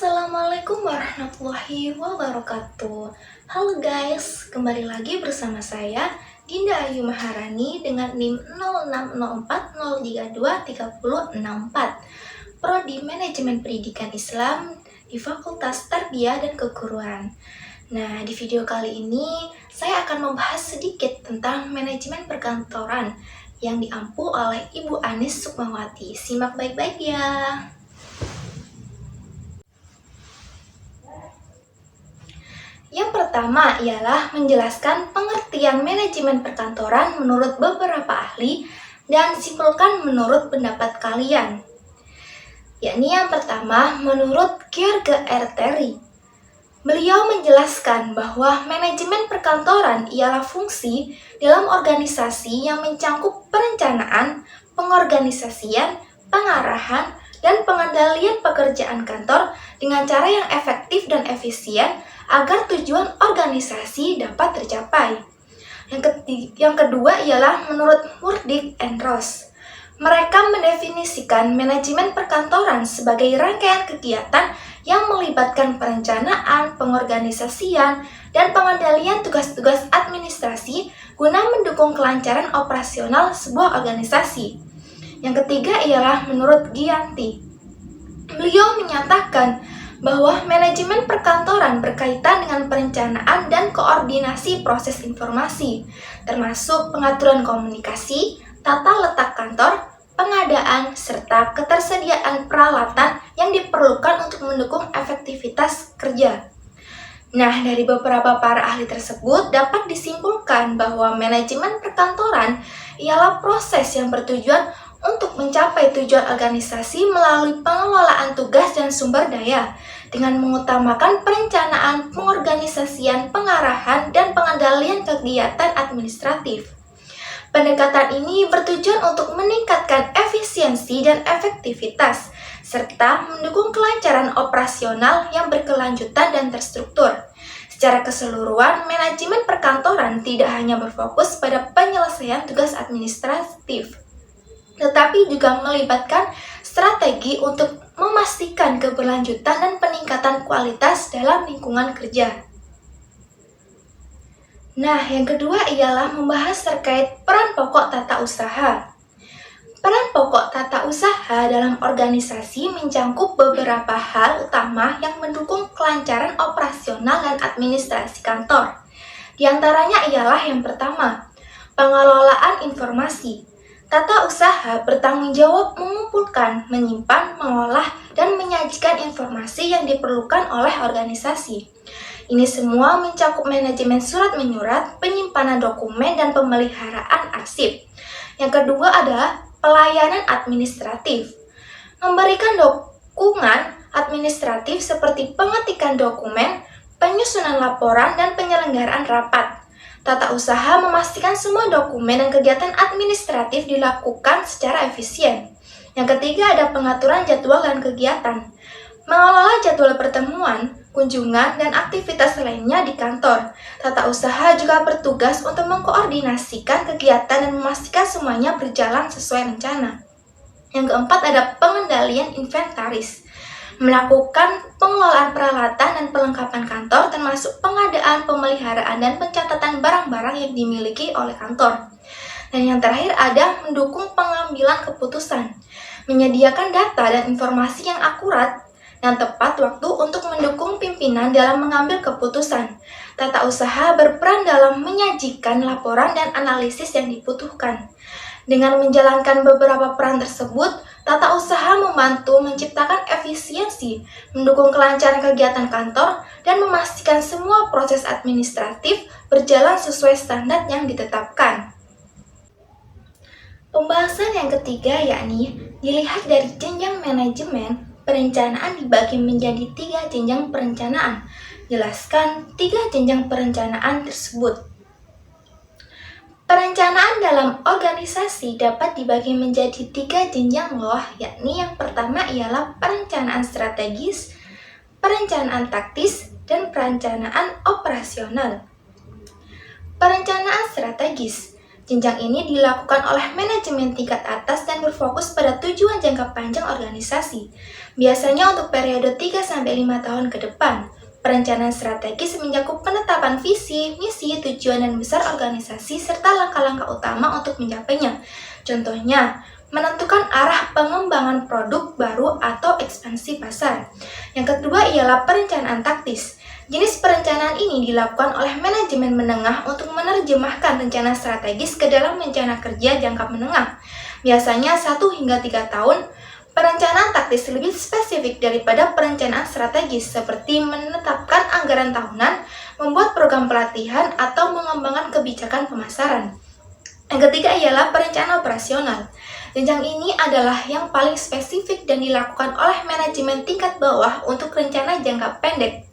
Assalamualaikum warahmatullahi wabarakatuh. Halo guys, kembali lagi bersama saya Dinda Ayu Maharani dengan NIM 0604032364, Prodi Manajemen Pendidikan Islam di Fakultas Tarbiyah dan Keguruan. Nah, di video kali ini saya akan membahas sedikit tentang manajemen perkantoran yang diampu oleh Ibu Anis Sukmawati. Simak baik-baik ya. Yang pertama ialah menjelaskan pengertian manajemen perkantoran menurut beberapa ahli dan simpulkan menurut pendapat kalian. Yakni yang pertama menurut George R. Terry. Beliau menjelaskan bahwa manajemen perkantoran ialah fungsi dalam organisasi yang mencangkup perencanaan, pengorganisasian, pengarahan, dan pengendalian pekerjaan kantor dengan cara yang efektif dan efisien agar tujuan organisasi dapat tercapai. Yang kedua ialah menurut Murdyk and Ross. Mereka mendefinisikan manajemen perkantoran sebagai rangkaian kegiatan yang melibatkan perencanaan, pengorganisasian, dan pengendalian tugas-tugas administrasi guna mendukung kelancaran operasional sebuah organisasi. Yang ketiga ialah menurut Gianti. Beliau menyatakan bahwa manajemen perkantoran berkaitan dengan perencanaan dan koordinasi proses informasi, termasuk pengaturan komunikasi, tata letak kantor, pengadaan, serta ketersediaan peralatan yang diperlukan untuk mendukung efektivitas kerja. Nah, dari beberapa para ahli tersebut dapat disimpulkan bahwa manajemen perkantoran ialah proses yang bertujuan untuk mencapai tujuan organisasi melalui pengelolaan tugas dan sumber daya dengan mengutamakan perencanaan, pengorganisasian, pengarahan, dan pengendalian kegiatan administratif. Pendekatan ini bertujuan untuk meningkatkan efisiensi dan efektivitas, serta mendukung kelancaran operasional yang berkelanjutan dan terstruktur. Secara keseluruhan, manajemen perkantoran tidak hanya berfokus pada penyelesaian tugas administratif, tetapi juga melibatkan strategi untuk memastikan keberlanjutan dan peningkatan kualitas dalam lingkungan kerja. Nah, yang kedua ialah membahas terkait peran pokok tata usaha. Peran pokok tata usaha dalam organisasi mencangkup beberapa hal utama yang mendukung kelancaran operasional dan administrasi kantor. Di antaranya ialah yang pertama, pengelolaan informasi. Tata usaha bertanggung jawab mengumpulkan, menyimpan, mengolah, dan menyajikan informasi yang diperlukan oleh organisasi. Ini semua mencakup manajemen surat menyurat, penyimpanan dokumen, dan pemeliharaan arsip. Yang kedua adalah pelayanan administratif. Memberikan dukungan administratif seperti pengetikan dokumen, penyusunan laporan, dan penyelenggaraan rapat. Tata usaha memastikan semua dokumen dan kegiatan administratif dilakukan secara efisien. Yang ketiga ada pengaturan jadwal dan kegiatan. Mengelola jadwal pertemuan, kunjungan, dan aktivitas lainnya di kantor. Tata usaha juga bertugas untuk mengkoordinasikan kegiatan dan memastikan semuanya berjalan sesuai rencana. Yang keempat ada pengendalian inventaris. Melakukan pengelolaan peralatan dan perlengkapan kantor termasuk pengadaan, pemeliharaan, dan pencatatan barang-barang yang dimiliki oleh kantor. Dan yang terakhir ada mendukung pengambilan keputusan. Menyediakan data dan informasi yang akurat dan tepat waktu untuk mendukung pimpinan dalam mengambil keputusan. Tata usaha berperan dalam menyajikan laporan dan analisis yang dibutuhkan. Dengan menjalankan beberapa peran tersebut, tata usaha membantu menciptakan efisiensi, mendukung kelancaran kegiatan kantor, dan memastikan semua proses administratif berjalan sesuai standar yang ditetapkan. Pembahasan yang ketiga yakni dilihat dari jenjang manajemen. Perencanaan dibagi menjadi 3 jenjang perencanaan. Jelaskan 3 jenjang perencanaan tersebut. Perencanaan dalam organisasi dapat dibagi menjadi 3 jenjang loh, yakni yang pertama ialah perencanaan strategis, perencanaan taktis, dan perencanaan operasional. Perencanaan strategis Jenjang ini dilakukan oleh manajemen tingkat atas dan berfokus pada tujuan jangka panjang organisasi, biasanya untuk periode 3-5 tahun ke depan. Perencanaan strategis mencakup penetapan visi, misi, tujuan, dan besar organisasi, serta langkah-langkah utama untuk mencapainya. Contohnya, menentukan arah pengembangan produk baru atau ekspansi pasar. Yang kedua ialah perencanaan taktis. Jenis perencanaan ini dilakukan oleh manajemen menengah untuk menerjemahkan rencana strategis ke dalam rencana kerja jangka menengah. Biasanya 1-3 tahun. Perencanaan taktis lebih spesifik daripada perencanaan strategis, seperti menetapkan anggaran tahunan, membuat program pelatihan, atau mengembangkan kebijakan pemasaran. Yang ketiga ialah perencanaan operasional. Jenjang ini adalah yang paling spesifik dan dilakukan oleh manajemen tingkat bawah untuk rencana jangka pendek,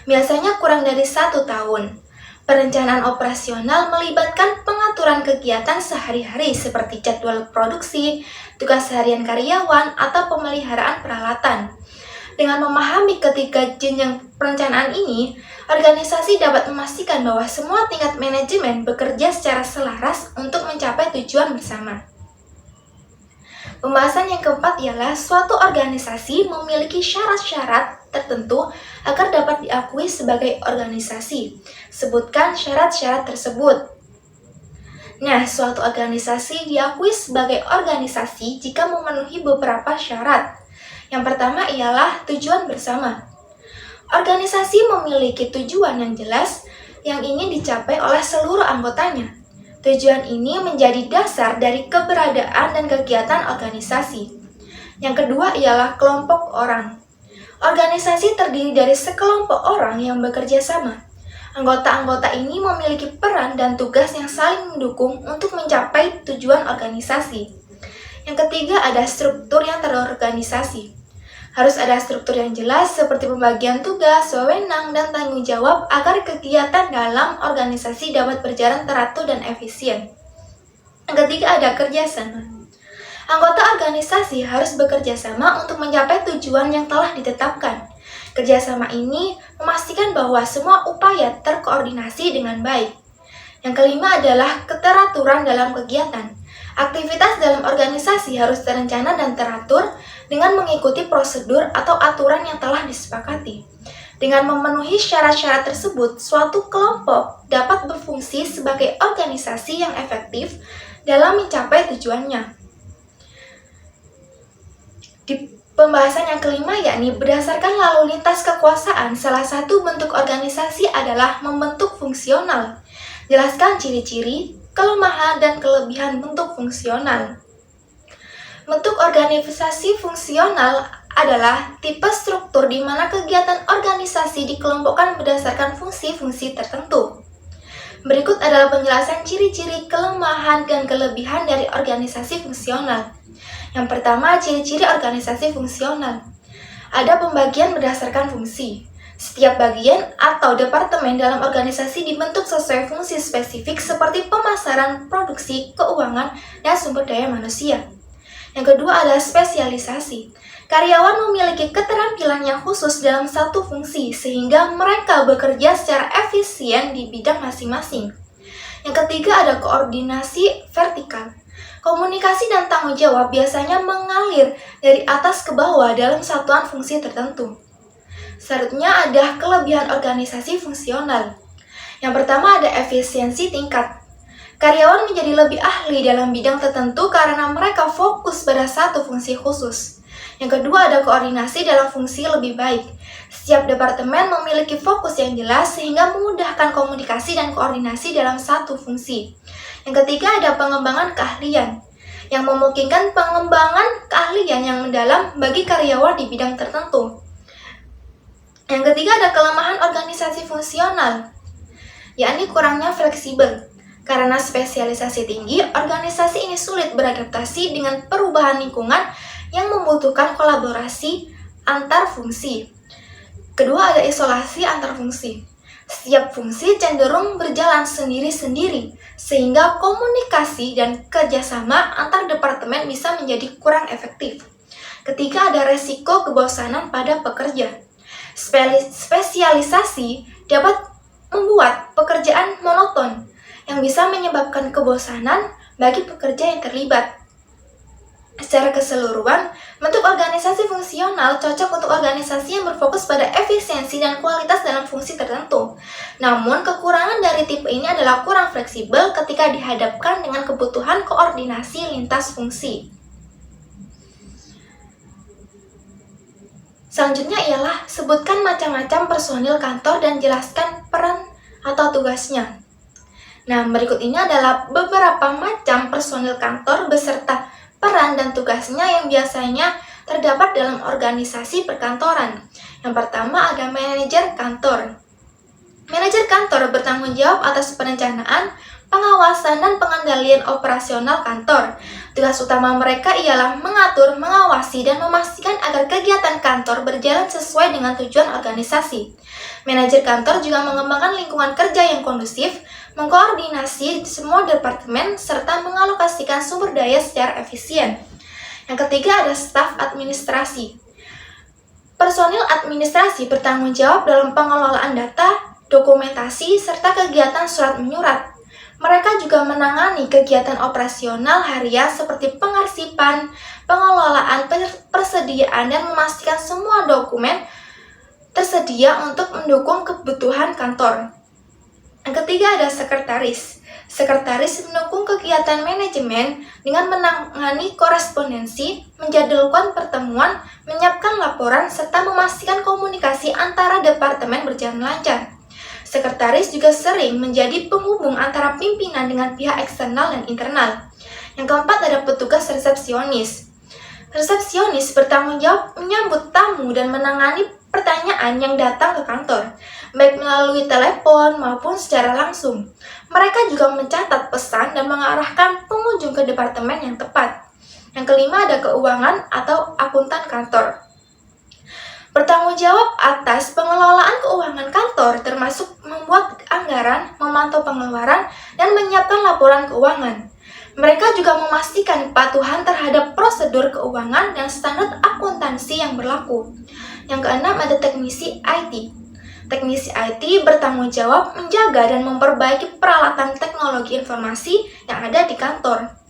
biasanya kurang dari 1 tahun. Perencanaan operasional melibatkan pengaturan kegiatan sehari-hari seperti jadwal produksi, tugas harian karyawan, atau pemeliharaan peralatan. Dengan memahami ketiga jenjang perencanaan ini, organisasi dapat memastikan bahwa semua tingkat manajemen bekerja secara selaras untuk mencapai tujuan bersama. Pembahasan yang keempat ialah suatu organisasi memiliki syarat-syarat tertentu agar dapat diakui sebagai organisasi. Sebutkan syarat-syarat tersebut. Nah, suatu organisasi diakui sebagai organisasi jika memenuhi beberapa syarat. Yang pertama ialah tujuan bersama. Organisasi memiliki tujuan yang jelas yang ingin dicapai oleh seluruh anggotanya. Tujuan ini menjadi dasar dari keberadaan dan kegiatan organisasi. Yang kedua ialah kelompok orang. Organisasi terdiri dari sekelompok orang yang bekerja sama. Anggota-anggota ini memiliki peran dan tugas yang saling mendukung untuk mencapai tujuan organisasi. Yang ketiga ada struktur yang terorganisasi. Harus ada struktur yang jelas seperti pembagian tugas, wewenang, dan tanggung jawab agar kegiatan dalam organisasi dapat berjalan teratur dan efisien. Yang ketiga ada kerjasama. Anggota organisasi harus bekerja sama untuk mencapai tujuan yang telah ditetapkan. Kerjasama ini memastikan bahwa semua upaya terkoordinasi dengan baik. Yang kelima adalah keteraturan dalam kegiatan. Aktivitas dalam organisasi harus terencana dan teratur dengan mengikuti prosedur atau aturan yang telah disepakati. Dengan memenuhi syarat-syarat tersebut, suatu kelompok dapat berfungsi sebagai organisasi yang efektif dalam mencapai tujuannya. Di pembahasan yang kelima yakni berdasarkan lalu lintas kekuasaan, salah satu bentuk organisasi adalah membentuk fungsional. Jelaskan ciri-ciri, kelemahan, dan kelebihan bentuk fungsional. Bentuk organisasi fungsional adalah tipe struktur di mana kegiatan organisasi dikelompokkan berdasarkan fungsi-fungsi tertentu. Berikut adalah penjelasan ciri-ciri, kelemahan, dan kelebihan dari organisasi fungsional. Yang pertama, ciri-ciri organisasi fungsional. Ada pembagian berdasarkan fungsi. Setiap bagian atau departemen dalam organisasi dibentuk sesuai fungsi spesifik seperti pemasaran, produksi, keuangan, dan sumber daya manusia. Yang kedua adalah spesialisasi. Karyawan memiliki keterampilan yang khusus dalam satu fungsi sehingga mereka bekerja secara efisien di bidang masing-masing. Yang ketiga ada koordinasi vertikal. Komunikasi dan tanggung jawab biasanya mengalir dari atas ke bawah dalam satuan fungsi tertentu. Selanjutnya ada kelebihan organisasi fungsional. Yang pertama ada efisiensi tingkat. Karyawan menjadi lebih ahli dalam bidang tertentu karena mereka fokus pada satu fungsi khusus. Yang kedua ada koordinasi dalam fungsi lebih baik. Setiap departemen memiliki fokus yang jelas sehingga memudahkan komunikasi dan koordinasi dalam satu fungsi. Yang ketiga ada pengembangan keahlian, yang memungkinkan pengembangan keahlian yang mendalam bagi karyawan di bidang tertentu. Yang ketiga ada kelemahan organisasi fungsional, yakni kurangnya fleksibel. Karena spesialisasi tinggi, organisasi ini sulit beradaptasi dengan perubahan lingkungan yang membutuhkan kolaborasi antar fungsi. Kedua ada isolasi antar fungsi. Setiap fungsi cenderung berjalan sendiri-sendiri, sehingga komunikasi dan kerjasama antar departemen bisa menjadi kurang efektif. Ketiga ada resiko kebosanan pada pekerja. Spesialisasi dapat membuat pekerjaan monoton. yang bisa menyebabkan kebosanan bagi pekerja yang terlibat. Secara keseluruhan, bentuk organisasi fungsional cocok untuk organisasi yang berfokus pada efisiensi dan kualitas dalam fungsi tertentu. Namun, kekurangan dari tipe ini adalah kurang fleksibel ketika dihadapkan dengan kebutuhan koordinasi lintas fungsi. Selanjutnya ialah sebutkan macam-macam personil kantor dan jelaskan peran atau tugasnya. Nah, berikut ini adalah beberapa macam personil kantor beserta peran dan tugasnya yang biasanya terdapat dalam organisasi perkantoran. Yang pertama ada manajer kantor. Manajer kantor bertanggung jawab atas perencanaan, pengawasan, dan pengendalian operasional kantor. Tugas utama mereka ialah mengatur, mengawasi, dan memastikan agar kegiatan kantor berjalan sesuai dengan tujuan organisasi. Manajer kantor juga mengembangkan lingkungan kerja yang kondusif, mengkoordinasi semua departemen, serta mengalokasikan sumber daya secara efisien. Yang ketiga ada staf administrasi. Personil administrasi bertanggung jawab dalam pengelolaan data, dokumentasi, serta kegiatan surat menyurat. Mereka juga menangani kegiatan operasional harian seperti pengarsipan, pengelolaan, persediaan, dan memastikan semua dokumen tersedia untuk mendukung kebutuhan kantor. Yang ketiga ada sekretaris. Sekretaris mendukung kegiatan manajemen dengan menangani korespondensi, menjadwalkan pertemuan, menyiapkan laporan, serta memastikan komunikasi antara departemen berjalan lancar. Sekretaris juga sering menjadi penghubung antara pimpinan dengan pihak eksternal dan internal. Yang keempat ada petugas resepsionis. Resepsionis bertanggung jawab menyambut tamu dan menangani pertanyaan yang datang ke kantor, baik melalui telepon maupun secara langsung. Mereka juga mencatat pesan dan mengarahkan pengunjung ke departemen yang tepat. Yang kelima ada keuangan atau akuntan kantor. Bertanggung jawab atas pengelolaan keuangan kantor termasuk membuat anggaran, memantau pengeluaran, dan menyiapkan laporan keuangan. Mereka juga memastikan kepatuhan terhadap prosedur keuangan dan standar akuntansi yang berlaku. Yang keenam ada teknisi IT. Teknisi IT bertanggung jawab menjaga dan memperbaiki peralatan teknologi informasi yang ada di kantor.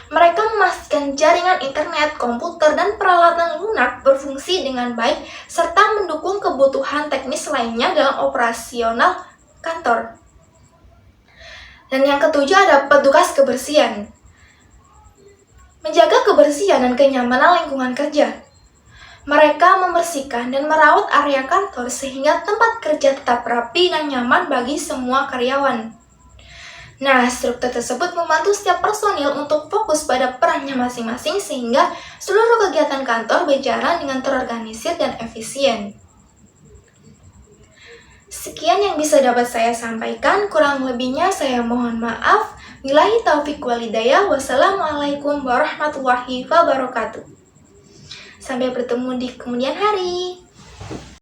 Mereka memastikan jaringan internet, komputer, dan peralatan lunak berfungsi dengan baik serta mendukung kebutuhan teknis lainnya dalam operasional kantor. Dan yang ketujuh ada petugas kebersihan. Menjaga kebersihan dan kenyamanan lingkungan kerja. Mereka membersihkan dan merawat area kantor sehingga tempat kerja tetap rapi dan nyaman bagi semua karyawan. Nah, struktur tersebut membantu setiap personil untuk fokus pada perannya masing-masing sehingga seluruh kegiatan kantor berjalan dengan terorganisir dan efisien. Sekian yang bisa dapat saya sampaikan, kurang lebihnya saya mohon maaf. Billahi taufiq wal hidayah. Wassalamualaikum warahmatullahi wabarakatuh. Sampai bertemu di kemudian hari.